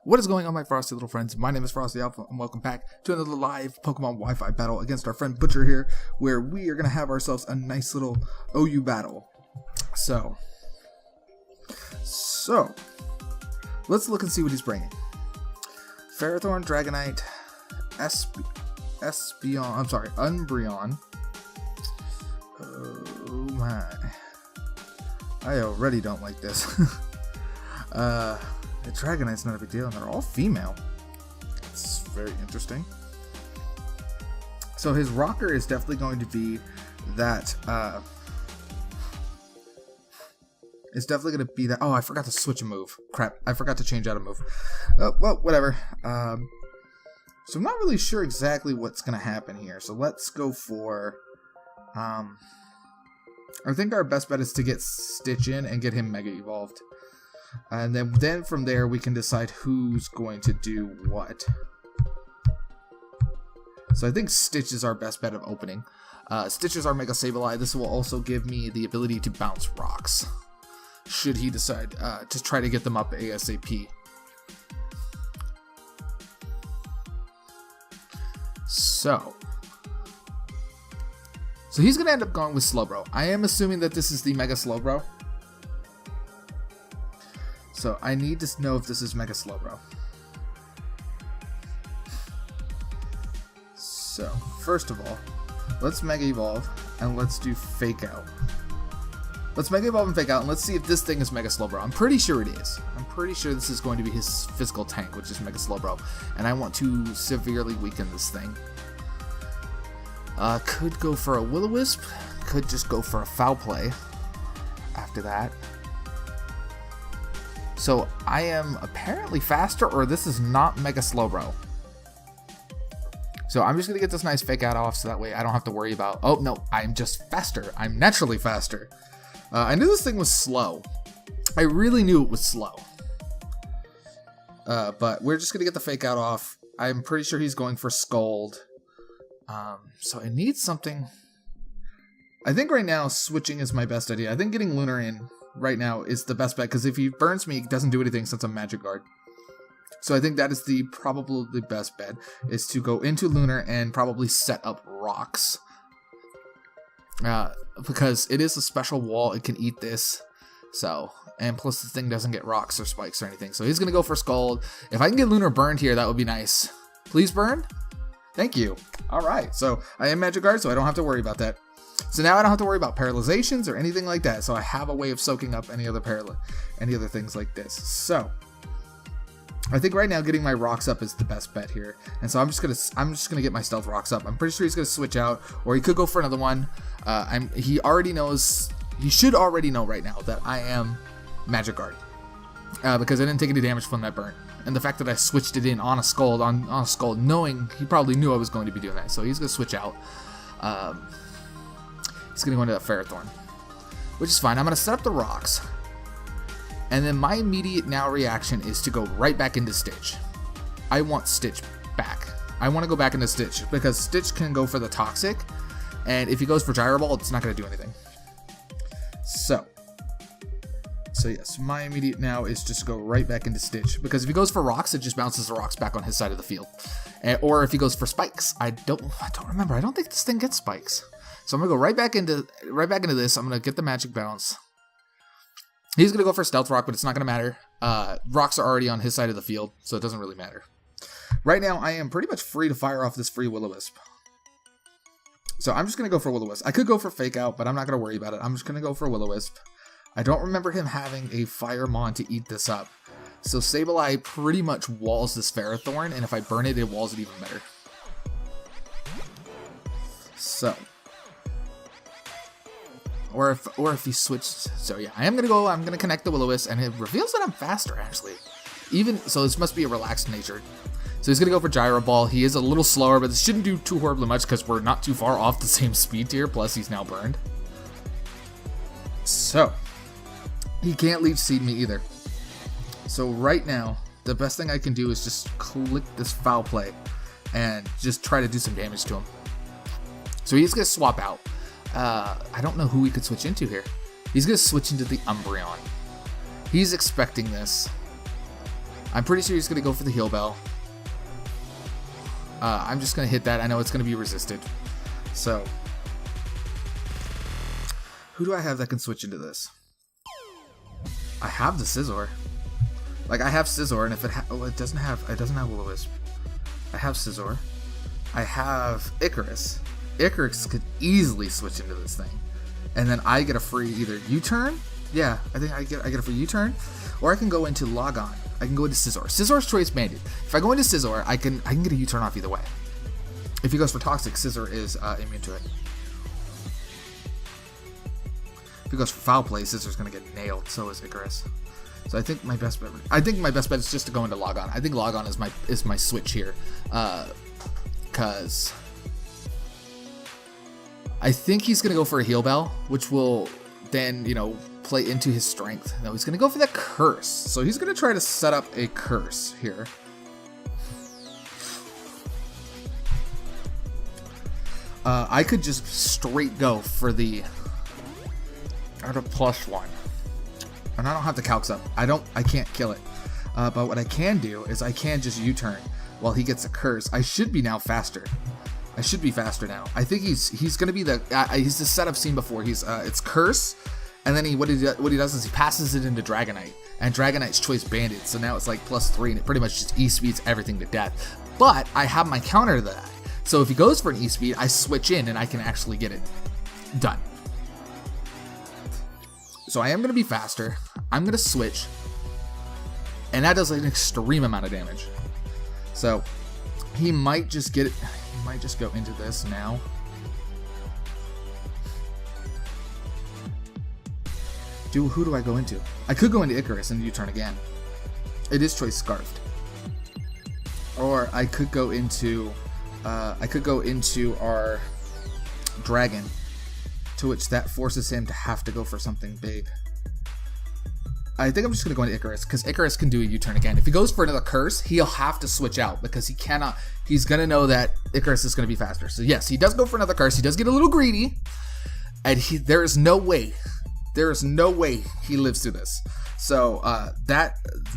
What is going on, my frosty little friends? My name is Frosty Alpha, and welcome back to another live Pokemon Wi-Fi battle against our friend Butcher here, where we are going to have ourselves a nice little OU battle. So, let's look and see what he's bringing. Ferrothorn, Dragonite, Umbreon. Oh my. I already don't like this. The Dragonite's not a big deal, and they're all female. It's very interesting. So his rocker is definitely going to be that, it's definitely going to be that, oh, I forgot to switch a move. Crap, I forgot to change out a move. Well, whatever. So I'm not really sure exactly what's going to happen here. So let's go for, I think our best bet is to get Stitch in and get him Mega Evolved. And then from there we can decide who's going to do what. So I think Stitch is our best bet of opening. Stitch is our Mega Sableye. This will also give me the ability to bounce rocks, should he decide to try to get them up ASAP. So he's going to end up going with Slowbro. I am assuming that this is the Mega Slowbro. So I need to know if this is Mega Slowbro. So first of all, let's Mega Evolve and let's do Fake Out. Let's Mega Evolve and Fake Out and let's see if this thing is Mega Slowbro. I'm pretty sure it is. I'm pretty sure this is going to be his physical tank, which is Mega Slowbro. And I want to severely weaken this thing. Could go for a Will-O-Wisp. Could just go for a Foul Play after that. So I am apparently faster, or this is not Mega Slowbro. So I'm just going to get this nice Fake Out off so that way I don't have to worry about, oh no, I'm just faster. I'm naturally faster. I knew this thing was slow. I really knew it was slow. But we're just going to get the Fake Out off. I'm pretty sure he's going for Scald. So I need something. I think right now switching is my best idea. I think getting Lunar in right now is the best bet, because if he burns me, he doesn't do anything since I'm Magic Guard. So I think that is probably the best bet, is to go into Lunar and probably set up rocks. Because it is a special wall, it can eat this. So, and plus the thing doesn't get rocks or spikes or anything. So he's going to go for Scald. If I can get Lunar burned here, that would be nice. Please burn. Thank you. Alright, so I am Magic Guard, so I don't have to worry about that. So now I don't have to worry about paralyzations or anything like that. So I have a way of soaking up any other things like this. So I think right now getting my rocks up is the best bet here. And so I'm just gonna get my stealth rocks up. I'm pretty sure he's gonna switch out, or he could go for another one. He should already know right now that I am Magic Guard. Because I didn't take any damage from that burn. And the fact that I switched it in on a Scald, knowing he probably knew I was going to be doing that. So he's gonna switch out. He's going to go into that Ferrothorn, which is fine. I'm going to set up the rocks. And then my immediate now reaction is to go right back into Stitch. I want Stitch back. I want to go back into Stitch because Stitch can go for the Toxic. And if he goes for Gyro Ball, it's not going to do anything. So yes, my immediate now is just go right back into Stitch. Because if he goes for rocks, it just bounces the rocks back on his side of the field. Or if he goes for spikes, I don't remember. I don't think this thing gets spikes. So I'm gonna go right back into this. I'm gonna get the magic bounce. He's gonna go for Stealth Rock, but it's not gonna matter. Rocks are already on his side of the field, so it doesn't really matter. Right now, I am pretty much free to fire off this free Will-O-Wisp. So I'm just gonna go for Will-O-Wisp. I could go for Fake Out, but I'm not gonna worry about it. I'm just gonna go for Will-O-Wisp. I don't remember him having a Fire Mon to eat this up. So Sableye pretty much walls this Ferrothorn, and if I burn it, it walls it even better. So. Or if he switched. So yeah, I'm gonna connect the Will-O-Wisp, and it reveals that I'm faster actually. So this must be a relaxed nature. So he's gonna go for Gyro Ball. He is a little slower, but this shouldn't do too horribly much because we're not too far off the same speed tier, plus he's now burned. So he can't Leech Seed me either. So right now, the best thing I can do is just click this Foul Play and just try to do some damage to him. So he's gonna swap out. I don't know who he could switch into here. He's going to switch into the Umbreon. He's expecting this. I'm pretty sure he's going to go for the heal bell. I'm just going to hit that. I know it's going to be resisted. So, who do I have that can switch into this? I have the Scizor. Like, I have Scizor, and if it doesn't have Will-O-Wisp. I have Scizor. I have Icarus. Icarus could easily switch into this thing, and then I get a free either U-turn. Yeah, I think I get a free U-turn, or I can go into Logon. I can go into Scizor. Scizor's Choice Banded. If I go into Scizor, I can get a U-turn off either way. If he goes for Toxic, Scizor is immune to it. If he goes for Foul Play, Scizor's gonna get nailed. So is Icarus. So I think my best bet. Is just to go into Logon. I think Logon is my switch here, because I think he's gonna go for a Heal Bell, which will then play into his strength. No, he's gonna go for that Curse. So he's gonna try to set up a Curse here. I could just straight go for the at a +1, and I don't have the calcs up. I can't kill it. But what I can do is I can just U-turn while he gets a Curse. I should be now faster. I should be faster now. I think he's gonna be he's the set I've seen before. It's Curse, and then what he does is he passes it into Dragonite, and Dragonite's Choice Banded. So now it's like +3, and it pretty much just E-speeds everything to death. But I have my counter to that. So if he goes for an E-speed, I switch in and I can actually get it done. So I am going to be faster. I'm going to switch. And that does an extreme amount of damage. So he might just get it. He might just go into this now. Who do I go into? I could go into Icarus and U-turn again. It is Choice Scarfed. Or I could go into our Dragon, to which that forces him to have to go for something big. I think I'm just going to go into Icarus, because Icarus can do a U-turn again. If he goes for another Curse, he'll have to switch out, because he's going to know that Icarus is going to be faster. So yes, he does go for another Curse. He does get a little greedy, and there is no way he lives through this. So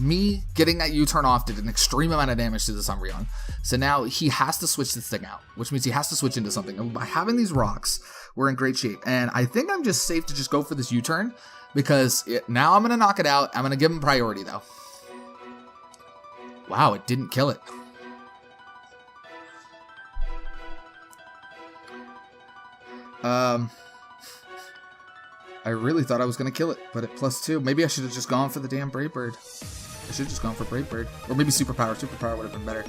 me getting that U-turn off did an extreme amount of damage to this Umbreon. So now he has to switch this thing out, which means he has to switch into something. And by having these rocks, we're in great shape. And I think I'm just safe to just go for this U-turn, because now I'm going to knock it out. I'm going to give him priority, though. Wow, it didn't kill it. I really thought I was going to kill it, but at +2. Maybe I should have just gone for the damn Brave Bird. I should have just gone for Brave Bird. Or maybe Superpower. Superpower would have been better.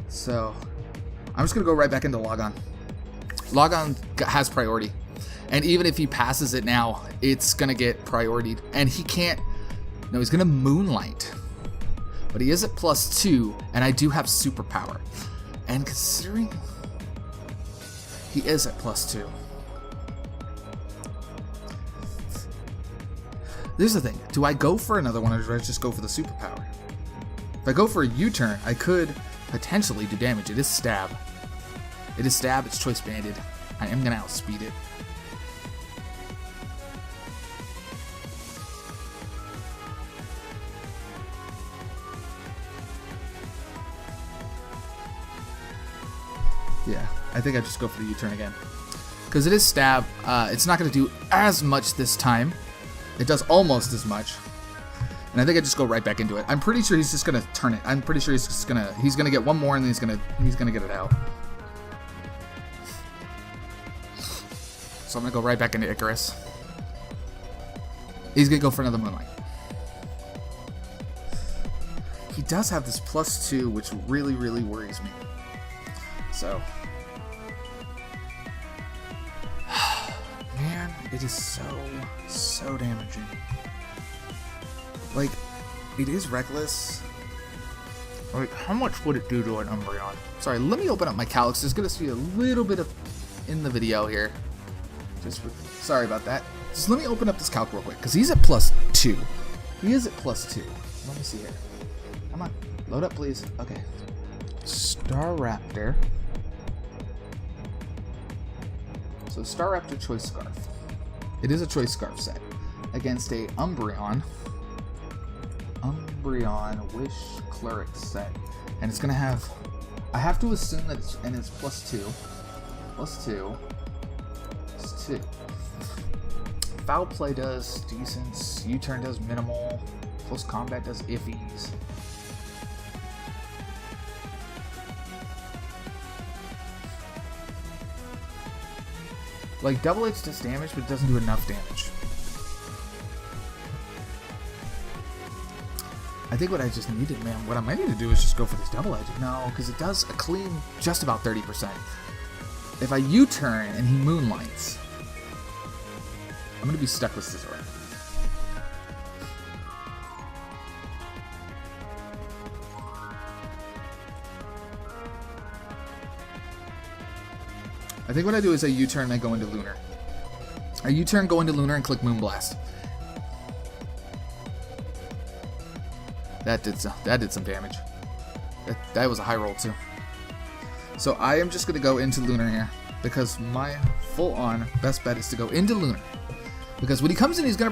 So, I'm just going to go right back into Logon. Logon has priority. And even if he passes it now, it's going to get prioritied. And he can't... No, he's going to Moonlight. But he is at +2, and I do have Superpower. And considering... He is at +2. This is the thing. Do I go for another one, or do I just go for the Superpower? If I go for a U-turn, I could potentially do damage. It is Stab. It is Stab. It's Choice Banded. I am going to outspeed it. Yeah, I think I just go for the U-turn again. Because it is Stab. It's not going to do as much this time. It does almost as much. And I think I just go right back into it. I'm pretty sure he's just going to turn it. I'm pretty sure he's going to get one more, and then he's going to get it out. So I'm going to go right back into Icarus. He's going to go for another Moonlight. He does have this +2, which really, really worries me. So, man, it is so damaging. Like, it is Reckless. Like, how much would it do to an Umbreon? Sorry, let me open up my calcs. There's gonna be a little bit of in the video here. Sorry about that. Just let me open up this calc real quick, because he's at +2. He is at +2. Let me see here. Come on, load up, please. Okay. Staraptor. So Staraptor Choice Scarf. It is a Choice Scarf set. against a Umbreon. Umbreon Wish Cleric set. And it's going to have... I have to assume that it's... And it's +2. +2. +2. Foul Play does decent. U-turn does minimal. Close Combat does iffies. Like, Double H does damage, but it doesn't do enough damage. I think what I just needed, man, what I might need to do is just go for this Double Edge. No, because it does a clean just about 30%. If I U-turn and he Moonlights, I'm going to be stuck with Scizor. I think what I do is I U-turn and I go into Lunar. I U-turn, go into Lunar, and click Moonblast. That did some damage. That was a high roll too. So I am just gonna go into Lunar here because my full-on best bet is to go into Lunar. Because when he comes in, it's gonna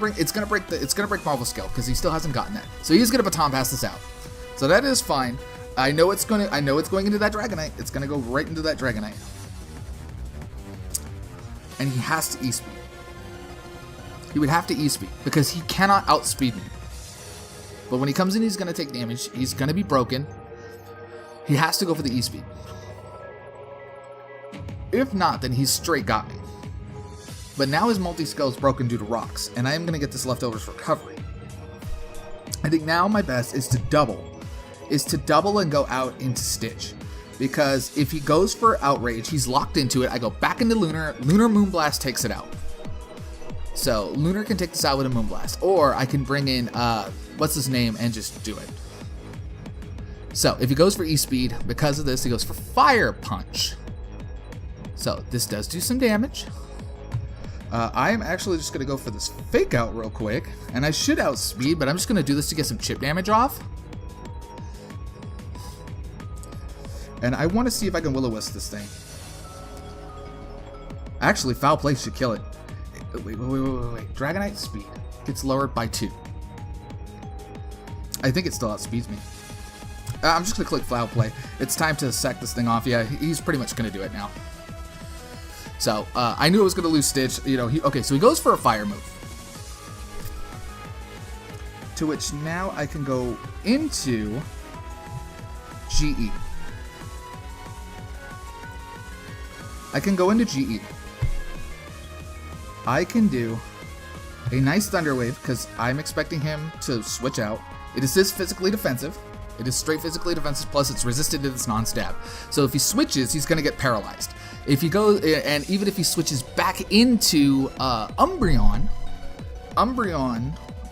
break Marvel Scale because he still hasn't gotten that. So he's gonna Baton Pass this out. So that is fine. I know it's going into that Dragonite. It's gonna go right into that Dragonite. And he has to E-Speed. He would have to E-Speed because he cannot outspeed me. But when he comes in, he's going to take damage. He's going to be broken. He has to go for the E-Speed. If not, then he's straight got me. But now his multi-skill is broken due to rocks, and I am going to get this Leftovers Recovery. I think now my best is to double. And go out into Stitch. Because if he goes for Outrage, he's locked into it. I go back into Lunar. Lunar Moonblast takes it out. So Lunar can take this out with a Moonblast. Or I can bring in, what's his name, and just do it. So if he goes for E-Speed, because of this, he goes for Fire Punch. So this does do some damage. I am actually just going to go for this Fake Out real quick. And I should outspeed, but I'm just going to do this to get some chip damage off. And I want to see if I can Will-O-Wisp this thing. Actually, Foul Play should kill it. Wait. Dragonite speed gets lowered by 2. I think it still outspeeds me. I'm just going to click Foul Play. It's time to sack this thing off. Yeah, he's pretty much going to do it now. So, I knew I was going to lose Stitch. You know, okay, so he goes for a Fire move. To which now I can go into GE. I can go into GE. I can do a nice Thunder Wave because I'm expecting him to switch out. It is physically defensive. It is straight physically defensive, plus it's resisted to this non-stab. So if he switches, he's going to get paralyzed. If he goes, and even if he switches back into Umbreon,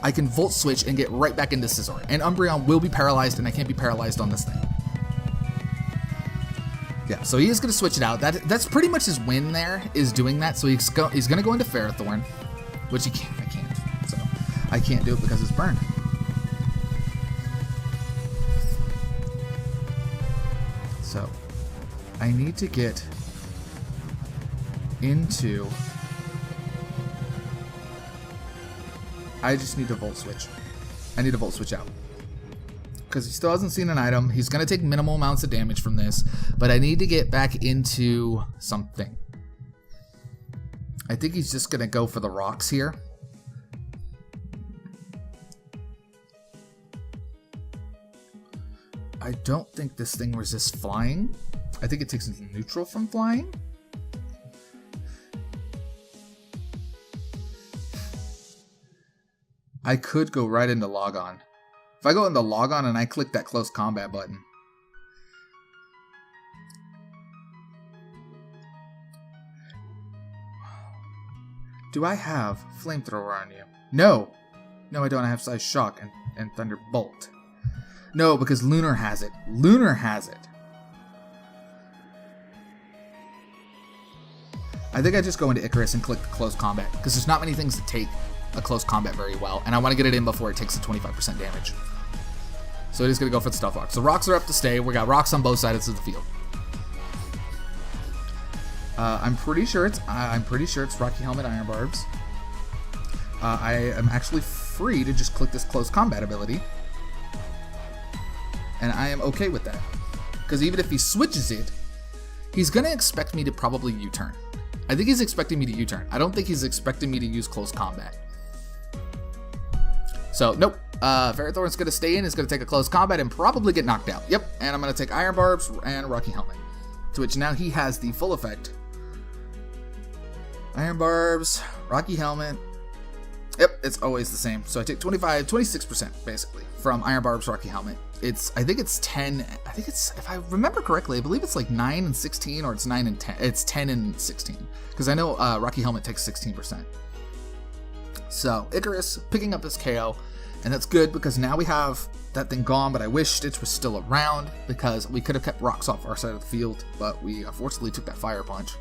I can Volt Switch and get right back into Scizor. And Umbreon will be paralyzed, and I can't be paralyzed on this thing. Yeah, so he is going to switch it out. That's pretty much his win there, is doing that. So he's going to go into Ferrothorn, which I can't. So I can't do it because it's burned. So I need to get into... I just need to Volt Switch. I need to Volt Switch out. Because he still hasn't seen an item. He's going to take minimal amounts of damage from this. But I need to get back into something. I think he's just going to go for the rocks here. I don't think this thing resists flying. I think it takes neutral from flying. I could go right into Logon. If I go into Logon and I click that close combat button. Do I have Flamethrower on you? No. No, I don't. I have Size Shock and Thunderbolt. No, because Lunar has it. Lunar has it. I think I just go into Icarus and click the close combat, because there's not many things that take a close combat very well, and I want to get it in before it takes the 25% damage. So it is going to go for the Stealth Rocks. So rocks are up to stay. We got rocks on both sides of the field. I'm pretty sure it's Rocky Helmet Iron Barbs. I am actually free to just click this close combat ability. And I am okay with that. Because even if he switches it, he's going to expect me to probably U-turn. I think he's expecting me to U-turn. I don't think he's expecting me to use close combat. So, nope. Ferrothorn's going to stay in. He's going to take a close combat and probably get knocked out. Yep. And I'm going to take Iron Barbs and Rocky Helmet. To which now he has the full effect. Iron Barbs, Rocky Helmet. Yep, it's always the same. So I take 26% basically from Iron Barbs, Rocky Helmet. I think it's 10. I think it's, if I remember correctly, I believe it's like 9 and 16, or it's 9 and 10. It's 10 and 16. Because I know Rocky Helmet takes 16%. So Icarus picking up this KO. And that's good because now we have that thing gone, but I wish Stitch was still around because we could have kept rocks off our side of the field, but we unfortunately took that Fire Punch.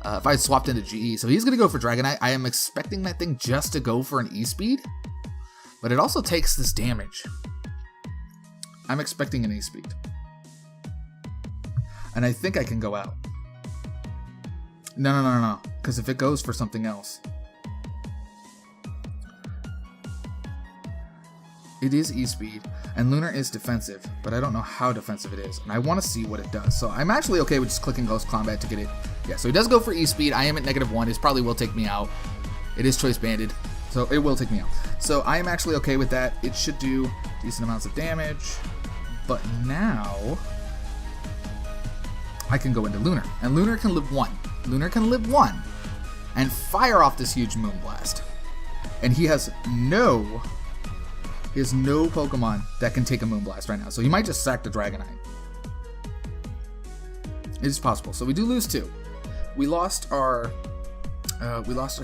If I had swapped into GE, so he's going to go for Dragonite. I am expecting that thing just to go for an E-Speed, but it also takes this damage. I'm expecting an E-Speed. And I think I can go out. No, because if it goes for something else. It is E-Speed, and Lunar is defensive, but I don't know how defensive it is, and I want to see what it does. So I'm actually okay with just clicking Close Combat to get it. Yeah, so he does go for E-Speed. I am at -1. It probably will take me out. It is Choice Banded, so it will take me out. So I am actually okay with that. It should do decent amounts of damage, but now I can go into Lunar, and Lunar can live 1. Lunar can live 1 and fire off this huge Moonblast, and he has no Pokemon that can take a Moonblast right now, so he might just sack the Dragonite. It is possible. So we do lose 2. We lost our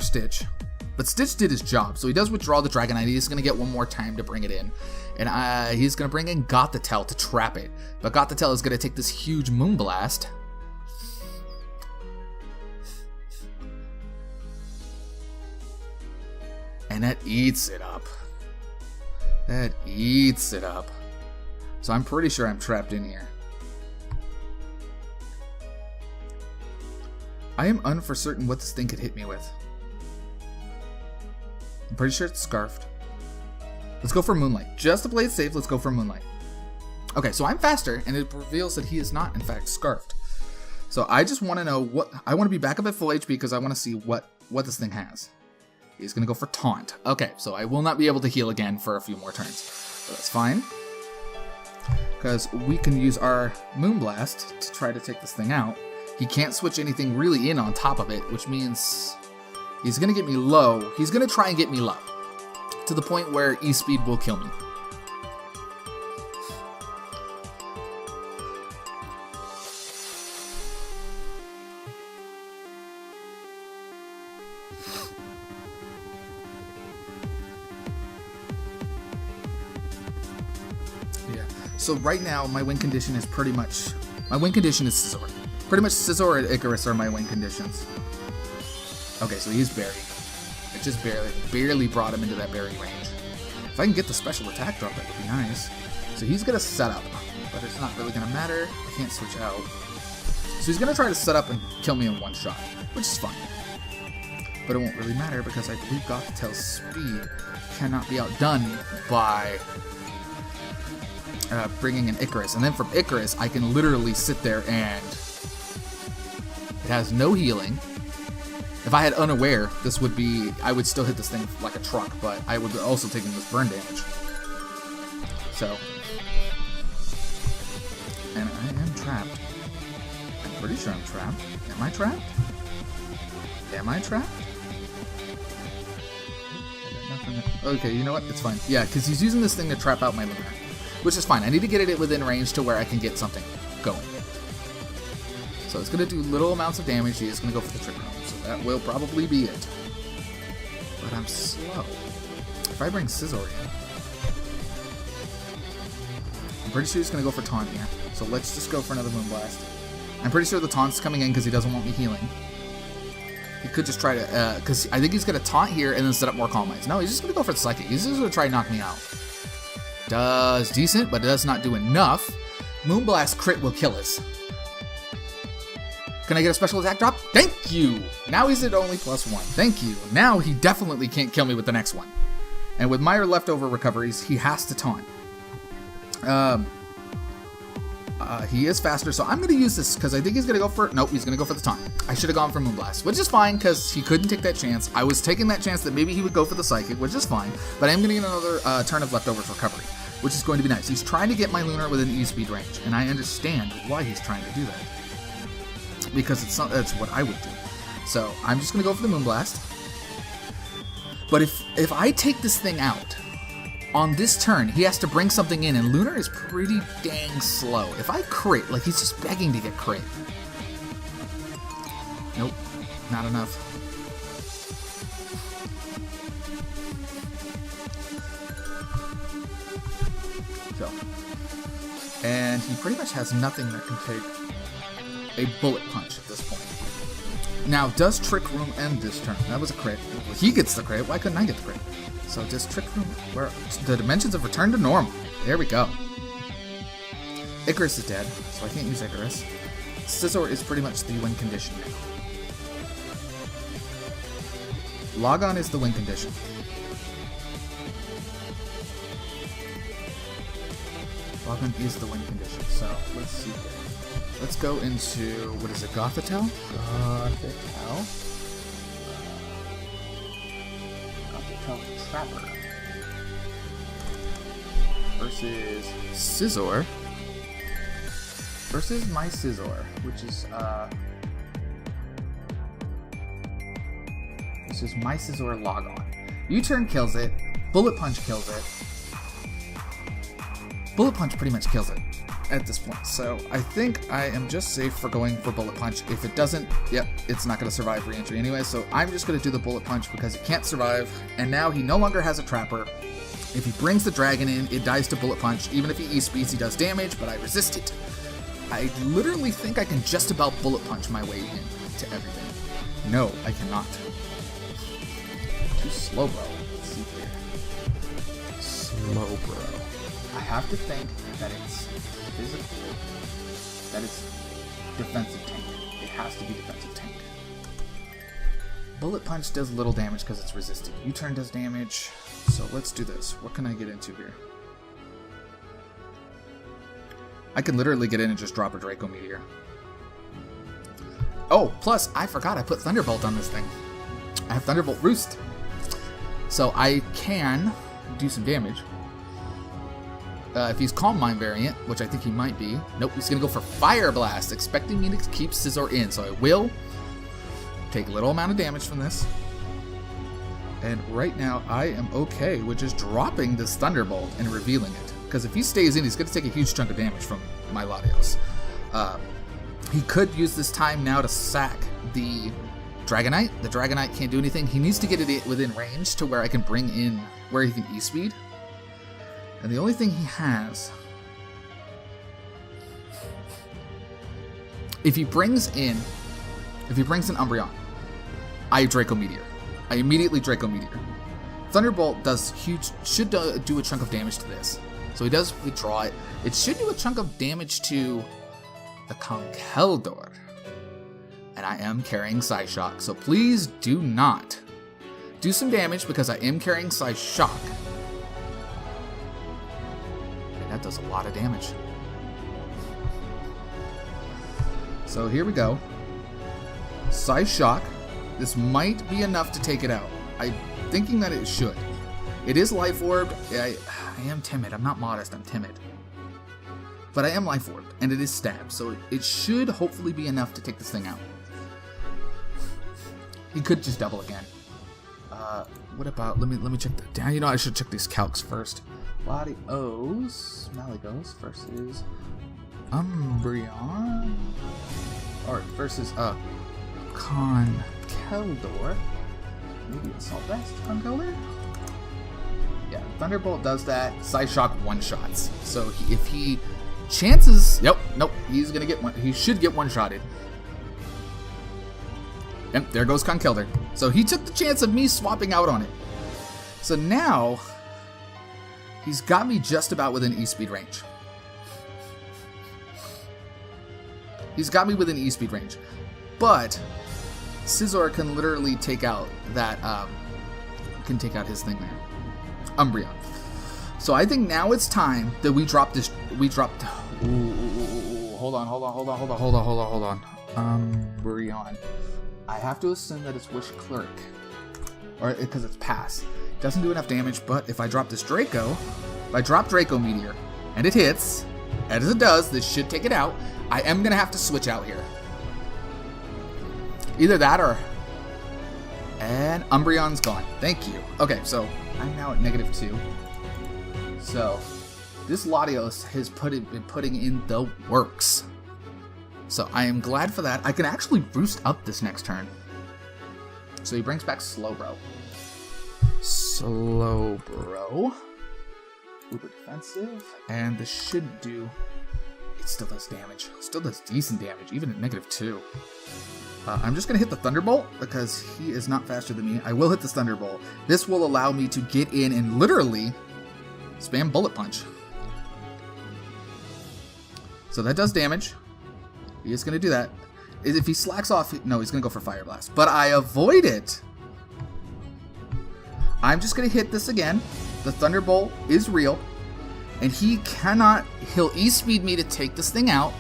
Stitch, but Stitch did his job. So he does withdraw the Dragonite. He's going to get one more time to bring it in, and he's going to bring in Gothitelle to trap it. But Gothitelle is going to take this huge Moonblast. And that eats it up. That eats it up. So I'm pretty sure I'm trapped in here. I am uncertain what this thing could hit me with. I'm pretty sure it's Scarfed. Let's go for Moonlight. Just to play it safe, let's go for Moonlight. Okay, so I'm faster, and it reveals that he is not, in fact, Scarfed. So I just want to know what... I want to be back up at full HP because I want to see what this thing has. He's going to go for Taunt. Okay, so I will not be able to heal again for a few more turns. But that's fine. Because we can use our Moonblast to try to take this thing out. He can't switch anything really in on top of it, which means he's going to get me low. He's going to try and get me low. To the point where E-Speed will kill me. So right now, my win condition is pretty much... My win condition is Scizor. Pretty much Scizor and Icarus are my win conditions. Okay, so he's buried. It just barely brought him into that bury range. If I can get the special attack drop, that would be nice. So he's going to set up, but it's not really going to matter. I can't switch out. So he's going to try to set up and kill me in one shot, which is fine. But it won't really matter because I believe Gothitelle's speed cannot be outdone by... bringing in Icarus, and then from Icarus I can literally sit there and it has no healing. If I had Unaware, this would be, I would still hit this thing like a truck, but I would also take this burn damage. So, and I am trapped. I'm pretty sure I'm trapped. Am I trapped? Am I trapped? Okay, you know what? It's fine. Yeah, because he's using this thing to trap out my Lunar. Which is fine. I need to get it within range to where I can get something going. So it's going to do little amounts of damage. He is going to go for the Trick Room. So that will probably be it. But I'm slow. If I bring Scizor in, I'm pretty sure he's going to go for Taunt here. So let's just go for another Moonblast. I'm pretty sure the Taunt's coming in because he doesn't want me healing. He could just try to... because I think he's going to Taunt here and then set up more Calm Minds. No, he's just going to go for the Psychic. He's just going to try and knock me out. Does decent, but it does not do enough. Moonblast crit will kill us. Can I get a special attack drop? Thank you! Now he's at only +1. Thank you. Now he definitely can't kill me with the next one. And with my leftover recoveries, he has to taunt. He is faster, so I'm going to use this because I think he's going to go for... Nope, he's going to go for the taunt. I should have gone for Moonblast, which is fine because he couldn't take that chance. I was taking that chance that maybe he would go for the Psychic, which is fine. But I'm going to get another turn of leftovers recovery, which is going to be nice. He's trying to get my Lunar within E-Speed range, and I understand why he's trying to do that. Because it's what I would do. So I'm just going to go for the Moonblast. But if I take this thing out, on this turn, he has to bring something in, and Lunar is pretty dang slow. If I crit, like he's just begging to get crit. Nope, not enough. So, and he pretty much has nothing that can take a bullet punch at this point. Now, does Trick Room end this turn? That was a crit. Well, he gets the crit. Why couldn't I get the crit? So does Trick Room... Where the dimensions have returned to normal. There we go. Icarus is dead, so I can't use Icarus. Scizor is pretty much the win condition now. Logon is the win condition. Logon is the win condition. So let's see here. Let's go into, what is it, Gothitelle? Gothitelle Trapper versus Scizor versus my Scizor, which is this is my Scizor Logon. U-turn kills it, Bullet Punch kills it. Bullet Punch pretty much kills it at this point, so I think I am just safe for going for Bullet Punch. If it doesn't, yep, it's not going to survive re-entry anyway, so I'm just going to do the Bullet Punch because it can't survive, and now he no longer has a Trapper. If he brings the Dragon in, it dies to Bullet Punch. Even if he E-speeds, he does damage, but I resist it. I literally think I can just about Bullet Punch my way in to everything. No, I cannot. Too slow, bro. Let's see here. Slow, bro. I have to think that it's physical, that it's defensive tank. It has to be defensive tank. Bullet Punch does little damage because it's resisted. U-turn does damage, so let's do this. What can I get into here? I can literally get in and just drop a Draco Meteor. Oh, plus, I forgot I put Thunderbolt on this thing. I have Thunderbolt Roost. So I can do some damage. If he's Calm Mind variant, which I think he might be. Nope, he's going to go for Fire Blast, expecting me to keep Scizor in. So I will take a little amount of damage from this. And right now, I am okay with just dropping this Thunderbolt and revealing it. Because if he stays in, he's going to take a huge chunk of damage from my Latios. He could use this time now to sack the Dragonite. The Dragonite can't do anything. He needs to get it within range to where I can bring in where he can E-speed. And the only thing he has, if he brings in Umbreon, I Draco Meteor. I immediately Draco Meteor. Thunderbolt does huge, should do a chunk of damage to this. So he does withdraw it. It should do a chunk of damage to the Conkeldurr. And I am carrying Psyshock, so please do not do some damage because I am carrying Psyshock. That does a lot of damage. So here we go. Psyshock. This might be enough to take it out. I'm thinking that it should. It is Life Orb. I am timid. I'm not modest. I'm timid. But I am Life Orb, and it is Stab, so it should hopefully be enough to take this thing out. He could just double again. What about? Let me check the down. You know, I should check these calcs first. Latios, Malygos versus Umbreon, or versus Conkeldurr. Maybe Assault Vest Conkeldurr. Yeah, Thunderbolt does that. Psyshock one-shots. So if he chances, nope, he's gonna get one. He should get one-shotted. Yep, there goes Conkeldurr. So he took the chance of me swapping out on it. So now he's got me just about within E-speed range. He's got me within E-speed range. but Scizor can literally take out that, can take out his thing there. Umbreon. So I think now it's time that we drop this, hold on. Umbreon. I have to assume that it's Wish Cleric. Or, because it's Pass. Doesn't do enough damage, but if I drop this Draco, if I drop Draco Meteor, and it hits, as it does, this should take it out. I am going to have to switch out here. Either that or... And Umbreon's gone. Thank you. Okay, so I'm now at -2. So, this Latios has been putting in the works. So, I am glad for that. I can actually boost up this next turn. So, he brings back Slowbro. Slowbro. Uber defensive. And this should do... It still does damage. Still does decent damage, even at -2. I'm just going to hit the Thunderbolt because he is not faster than me. I will hit this Thunderbolt. This will allow me to get in and literally spam Bullet Punch. So that does damage. He is going to do that. If he slacks off, no, he's going to go for Fire Blast. But I avoid it. I'm just going to hit this again. The Thunderbolt is real. And he cannot, he'll E-Speed me to take this thing out.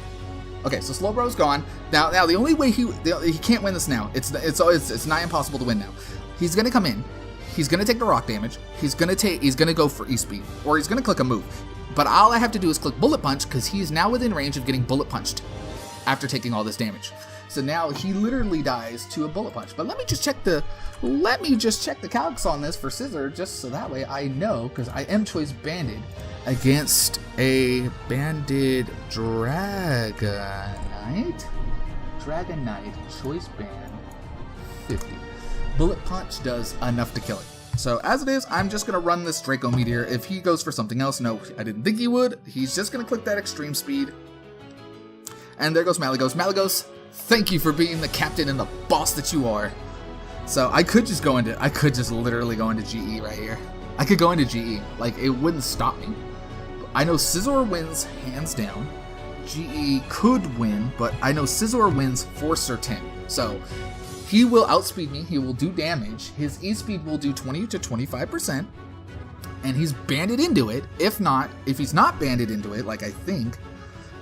Okay, so Slowbro's gone. Now the only way he can't win this now. It's nigh impossible to win now. He's gonna come in. He's gonna take the rock damage. He's gonna go for E-Speed, or he's gonna click a move. But all I have to do is click Bullet Punch because he is now within range of getting Bullet Punched after taking all this damage. So now he literally dies to a Bullet Punch. But let me just check the calcs on this for Scizor, just so that way I know, because I am choice banded against a banded Dragonite. Dragonite choice band 50. Bullet Punch does enough to kill it. So as it is, I'm just going to run this Draco Meteor. If he goes for something else, no, I didn't think he would. He's just going to click that extreme speed. And there goes Malygos. Malygos, thank you for being the captain and the boss that you are. So I could just literally go into GE right here. I could go into GE. Like, it wouldn't stop me. I know Scizor wins hands down. GE could win, but I know Scizor wins for certain. So he will outspeed me. He will do damage. His E-Speed will do 20 to 25%. And he's banded into it. If he's not banded into it, like I think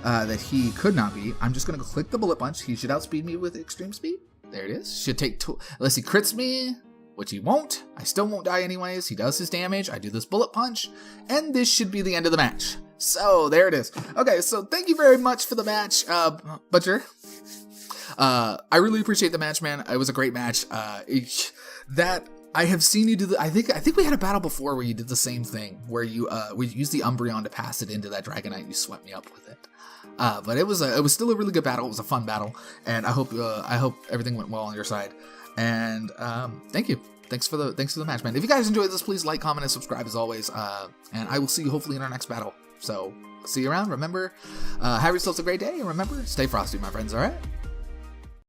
that he could not be, I'm just going to click the Bullet Punch. He should outspeed me with extreme speed. There it is. Should take, unless he crits me, which he won't. I still won't die anyways. He does his damage. I do this Bullet Punch. And this should be the end of the match. So, there it is. Okay, so thank you very much for the match, Butcher. I really appreciate the match, man. It was a great match. That I have seen you do I think we had a battle before where you did the same thing, where you we used the Umbreon to pass it into that Dragonite. You swept me up with it. But it was still a really good battle. It was a fun battle, and I hope everything went well on your side. And thank you. Thanks for the match, man. If you guys enjoyed this, please like, comment, and subscribe as always. And I will see you hopefully in our next battle. So see you around. Remember, have yourselves a great day, and remember, stay frosty, my friends. All right.